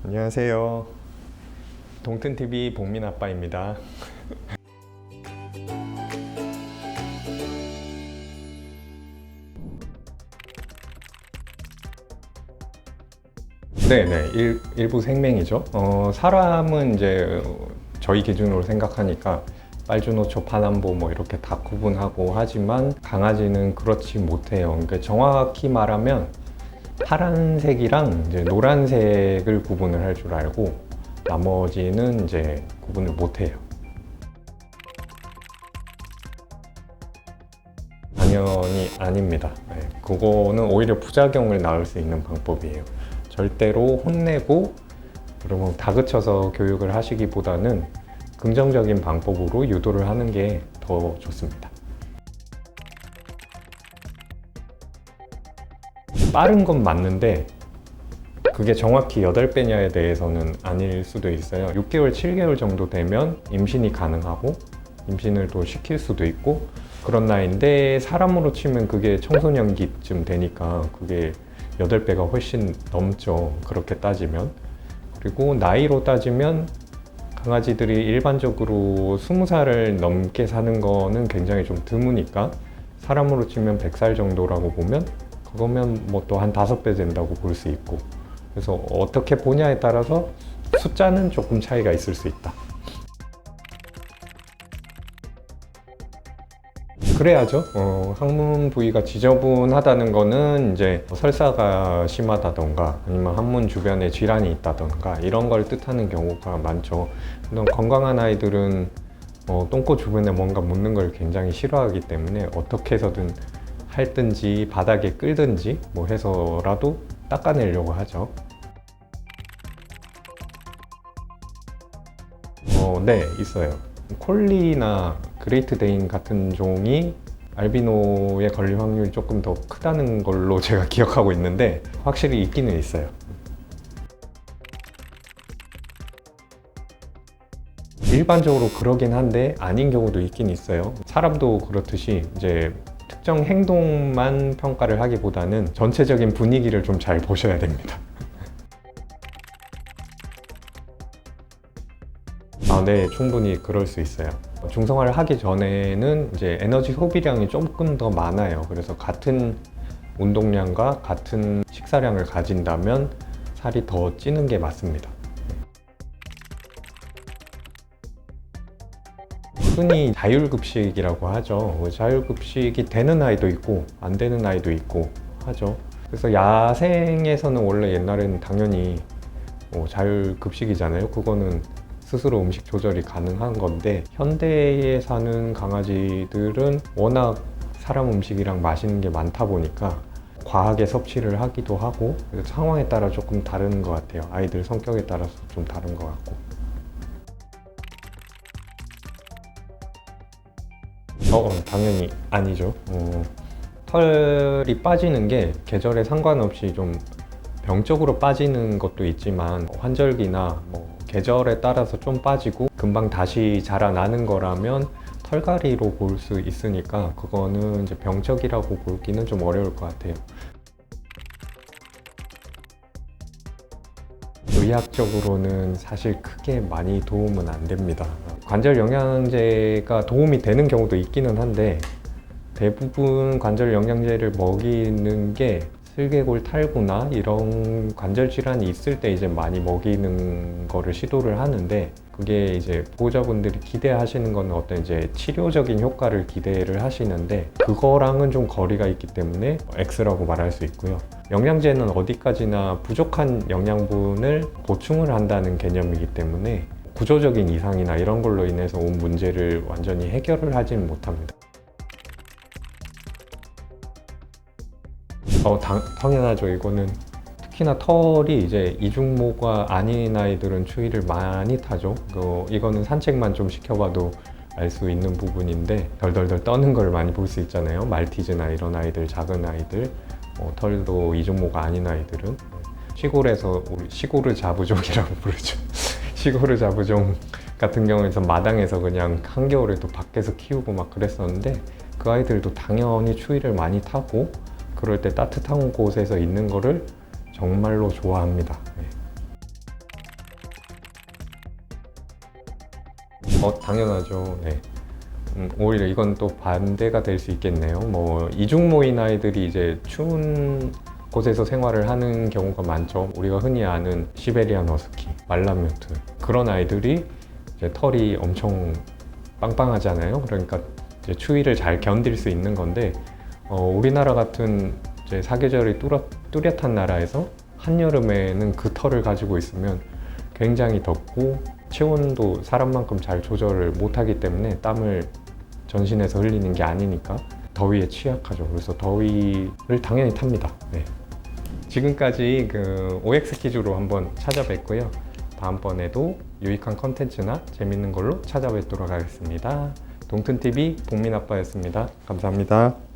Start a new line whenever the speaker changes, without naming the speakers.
안녕하세요. 동튼TV 복민 아빠입니다. 네네, 일부 생명이죠. 사람은 이제 저희 기준으로 생각하니까 빨주노초, 파남보 뭐 이렇게 다 구분하고 하지만 강아지는 그렇지 못해요. 그러니까 정확히 말하면 파란색이랑 이제 노란색을 구분을 할 줄 알고 나머지는 이제 구분을 못해요. 당연히 아닙니다. 네, 그거는 오히려 부작용을 낳을 수 있는 방법이에요. 절대로 혼내고 그러면 다그쳐서 교육을 하시기보다는 긍정적인 방법으로 유도를 하는 게 더 좋습니다. 빠른 건 맞는데 그게 정확히 8배냐에 대해서는 아닐 수도 있어요. 6개월, 7개월 정도 되면 임신이 가능하고 임신을 또 시킬 수도 있고 그런 나이인데 사람으로 치면 그게 청소년기쯤 되니까 그게 8배가 훨씬 넘죠. 그렇게 따지면. 그리고 나이로 따지면 강아지들이 일반적으로 20살을 넘게 사는 거는 굉장히 좀 드무니까 사람으로 치면 100살 정도라고 보면 그거면 뭐 또 한 5배 된다고 볼 수 있고 그래서 어떻게 보냐에 따라서 숫자는 조금 차이가 있을 수 있다. 그래야죠. 항문 부위가 지저분하다는 거는 이제 설사가 심하다던가 아니면 항문 주변에 질환이 있다던가 이런 걸 뜻하는 경우가 많죠. 물론 건강한 아이들은 똥꼬 주변에 뭔가 묻는 걸 굉장히 싫어하기 때문에 어떻게 해서든 핥든지 바닥에 끌든지 뭐 해서라도 닦아내려고 하죠. 네, 있어요. 콜리나 그레이트 데인 같은 종이 알비노에 걸릴 확률이 조금 더 크다는 걸로 제가 기억하고 있는데 확실히 있기는 있어요. 일반적으로 그러긴 한데 아닌 경우도 있긴 있어요. 사람도 그렇듯이 이제 특정 행동만 평가를 하기보다는 전체적인 분위기를 좀 잘 보셔야 됩니다. 네, 충분히 그럴 수 있어요. 중성화를 하기 전에는 이제 에너지 소비량이 조금 더 많아요. 그래서 같은 운동량과 같은 식사량을 가진다면 살이 더 찌는 게 맞습니다. 흔히 자율급식이라고 하죠. 자율급식이 되는 아이도 있고 안 되는 아이도 있고 하죠. 그래서 야생에서는 원래 옛날에는 당연히 자율급식이잖아요. 그거는 스스로 음식 조절이 가능한 건데 현대에 사는 강아지들은 워낙 사람 음식이랑 맛있는 게 많다 보니까 과하게 섭취를 하기도 하고 상황에 따라 조금 다른 것 같아요. 아이들 성격에 따라서 좀 다른 것 같고. 당연히 아니죠. 털이 빠지는 게 계절에 상관없이 좀 병적으로 빠지는 것도 있지만 환절기나 뭐 계절에 따라서 좀 빠지고 금방 다시 자라나는 거라면 털갈이로 볼 수 있으니까 그거는 이제 병적이라고 보기는 좀 어려울 것 같아요. 의학적으로는 사실 크게 많이 도움은 안 됩니다. 관절 영양제가 도움이 되는 경우도 있기는 한데 대부분 관절 영양제를 먹이는 게 슬개골 탈구나 이런 관절 질환이 있을 때 이제 많이 먹이는 거를 시도를 하는데 그게 이제 보호자분들이 기대하시는 거는 어떤 이제 치료적인 효과를 기대를 하시는데 그거랑은 좀 거리가 있기 때문에 X라고 말할 수 있고요. 영양제는 어디까지나 부족한 영양분을 보충을 한다는 개념이기 때문에 구조적인 이상이나 이런 걸로 인해서 온 문제를 완전히 해결을 하지는 못합니다. 당연하죠. 이거는 특히나 털이 이제 이중모가 아닌 아이들은 추위를 많이 타죠. 이거는 산책만 좀 시켜봐도 알 수 있는 부분인데 덜덜덜 떠는 걸 많이 볼 수 있잖아요. 말티즈나 이런 아이들, 작은 아이들, 털도 이중모가 아닌 아이들은 시골에서 우리 시골을 자부종이라고 부르죠. 시골을 자부종 같은 경우에서 마당에서 그냥 한겨울에도 밖에서 키우고 막 그랬었는데 그 아이들도 당연히 추위를 많이 타고 그럴 때 따뜻한 곳에서 있는 거를 정말로 좋아합니다. 네. 당연하죠. 네. 오히려 이건 또 반대가 될 수 있겠네요. 뭐 이중모인 아이들이 이제 추운 곳에서 생활을 하는 경우가 많죠. 우리가 흔히 아는 시베리안 허스키, 말라뮤트 그런 아이들이 이제 털이 엄청 빵빵하잖아요. 그러니까 이제 추위를 잘 견딜 수 있는 건데 우리나라 같은 이제 사계절이 뚜렷한 나라에서 한여름에는 그 털을 가지고 있으면 굉장히 덥고 체온도 사람만큼 잘 조절을 못하기 때문에 땀을 전신에서 흘리는 게 아니니까 더위에 취약하죠. 그래서 더위를 당연히 탑니다. 네. 지금까지 그 OX 퀴즈로 한번 찾아뵙고요. 다음번에도 유익한 컨텐츠나 재밌는 걸로 찾아뵙도록 하겠습니다. 동튼TV 복민아빠였습니다. 감사합니다.